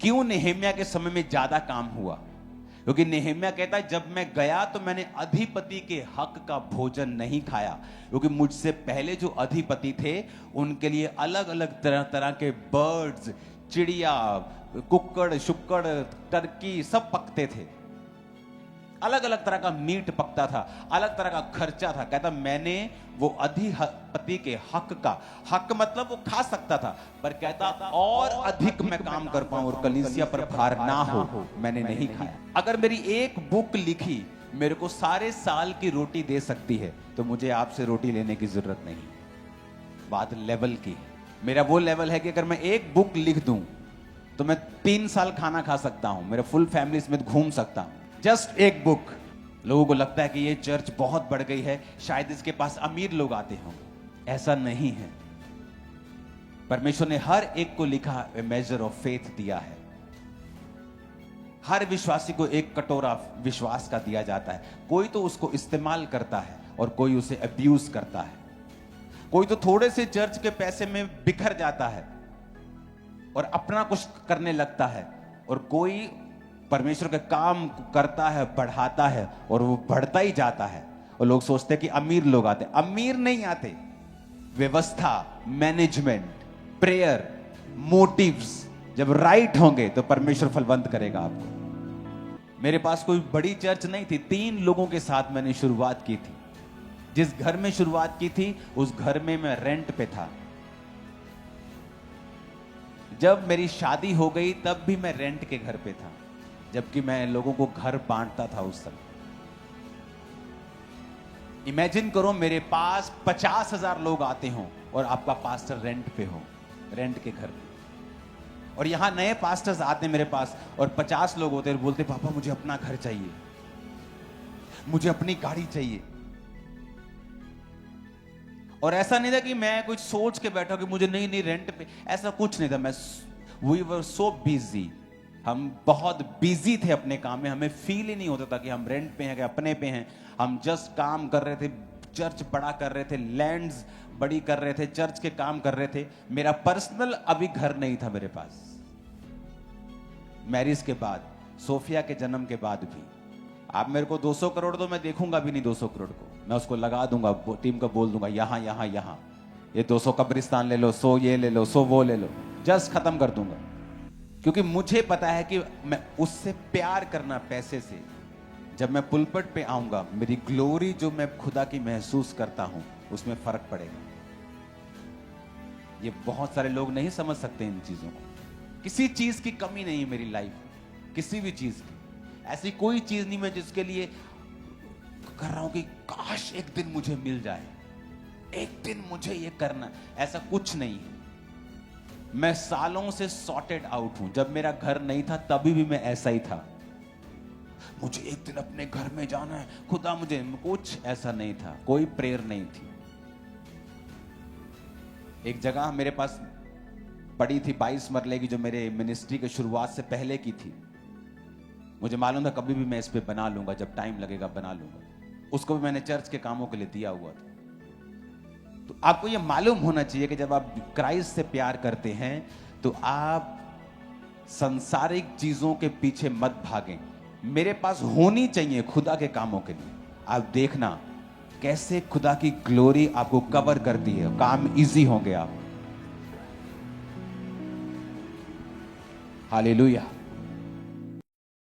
क्यों नेहेम्या के समय में ज्यादा काम हुआ? क्योंकि नेहेम्या कहता है जब मैं गया तो मैंने अधिपति के हक का भोजन नहीं खाया, क्योंकि मुझसे पहले जो अधिपति थे उनके लिए अलग अलग तरह तरह के बर्ड्स, चिड़िया, कुक्कड़, शुक्कड़, टर्की सब पकते थे। अलग अलग तरह का मीट पकता था, अलग तरह का खर्चा था। कहता मैंने वो अधिपति के हक मतलब वो खा सकता था, पर कहता और अधिक मैं काम कर पाऊं और कलीसिया पर भार ना हो, मैंने नहीं खाया। अगर मेरी एक बुक लिखी मेरे को सारे साल की रोटी दे सकती है तो मुझे आपसे रोटी लेने की जरूरत नहीं। बात लेवल की। मेरा वो लेवल है कि अगर मैं एक बुक लिख दूं तो मैं 3 साल खाना खा सकता हूं, मेरा फुल फैमिली समेत घूम सकता हूं। जस्ट एक बुक। लोगों को लगता है कि ये चर्च बहुत बढ़ गई है, शायद इसके पास अमीर लोग आते हों। ऐसा नहीं है। परमेश्वर ने हर एक को लिखा ए मेजर ऑफ फेथ दिया है। हर विश्वासी को एक कटोरा विश्वास का दिया जाता है। कोई तो उसको इस्तेमाल करता है और कोई उसे अब्यूज करता है। कोई तो थोड़े से चर्च के पैसे में बिखर जाता है और अपना कुछ करने लगता है, और कोई परमेश्वर के काम करता है, बढ़ाता है और वो बढ़ता ही जाता है। और लोग सोचते हैं कि अमीर लोग आते। अमीर नहीं आते। व्यवस्था, मैनेजमेंट, प्रेयर, मोटिव्स जब राइट होंगे तो परमेश्वर फलवंत करेगा आपको। मेरे पास कोई बड़ी चर्च नहीं थी। 3 लोगों के साथ मैंने शुरुआत की थी। जिस घर में शुरुआत की थी उस घर में मैं रेंट पे था। जब मेरी शादी हो गई तब भी मैं रेंट के घर पे था, जबकि मैं लोगों को घर बांटता था उस समय। इमेजिन करो मेरे पास 50,000 लोग आते हों और आपका पास्टर रेंट पे हो, रेंट के घर पे। और यहां नए पास्टर्स आते मेरे पास और 50 लोग होते और बोलते पापा मुझे अपना घर चाहिए, मुझे अपनी गाड़ी चाहिए। और ऐसा नहीं था कि मैं कुछ सोच के बैठा कि मुझे नहीं रेंट पे, ऐसा कुछ नहीं था। We were so busy. हम बहुत बिजी थे अपने काम में। हमें फील ही नहीं होता था कि हम रेंट पे हैं कि अपने पे हैं। हम जस्ट काम कर रहे थे, चर्च बड़ा कर रहे थे, लैंड्स बड़ी कर रहे थे, चर्च के काम कर रहे थे। मेरा पर्सनल अभी घर नहीं था मेरे पास। मैरिज के बाद, सोफिया के जन्म के बाद भी। आप मेरे को 200 करोड़ दो, मैं देखूंगा भी नहीं 200 करोड़ को। मैं उसको लगा दूंगा, टीम को बोल दूंगा यहां यहां यहां, ये 200 कब्रिस्तान ले लो, 100 ये ले लो, 100 वो ले लो, जस्ट खत्म कर दूंगा। क्योंकि मुझे पता है कि मैं उससे प्यार करना, पैसे से, जब मैं पुलपट पे आऊंगा मेरी ग्लोरी जो मैं खुदा की महसूस करता हूं उसमें फर्क पड़ेगा। ये बहुत सारे लोग नहीं समझ सकते इन चीजों को। किसी चीज की कमी नहीं है मेरी लाइफ, किसी भी चीज की। ऐसी कोई चीज नहीं मैं जिसके लिए कर रहा हूं कि काश एक दिन मुझे मिल जाए, एक दिन मुझे ये करना। ऐसा कुछ नहीं है। मैं सालों से सॉर्टेड आउट हूं। जब मेरा घर नहीं था तभी भी मैं ऐसा ही था। मुझे एक दिन अपने घर में जाना है, खुदा मुझे, कुछ ऐसा नहीं था। कोई प्रेयर नहीं थी। एक जगह मेरे पास पड़ी थी 22 मरले की, जो मेरे मिनिस्ट्री की शुरुआत से पहले की थी। मुझे मालूम था कभी भी मैं इस पे बना लूंगा, जब टाइम लगेगा बना लूंगा। उसको भी मैंने चर्च के कामों के लिए दिया हुआ था। तो आपको यह मालूम होना चाहिए कि जब आप क्राइस्ट से प्यार करते हैं तो आप सांसारिक चीजों के पीछे मत भागें। मेरे पास होनी चाहिए खुदा के कामों के लिए। आप देखना कैसे खुदा की ग्लोरी आपको कवर करती है, काम इजी होंगे आप। हालेलुया।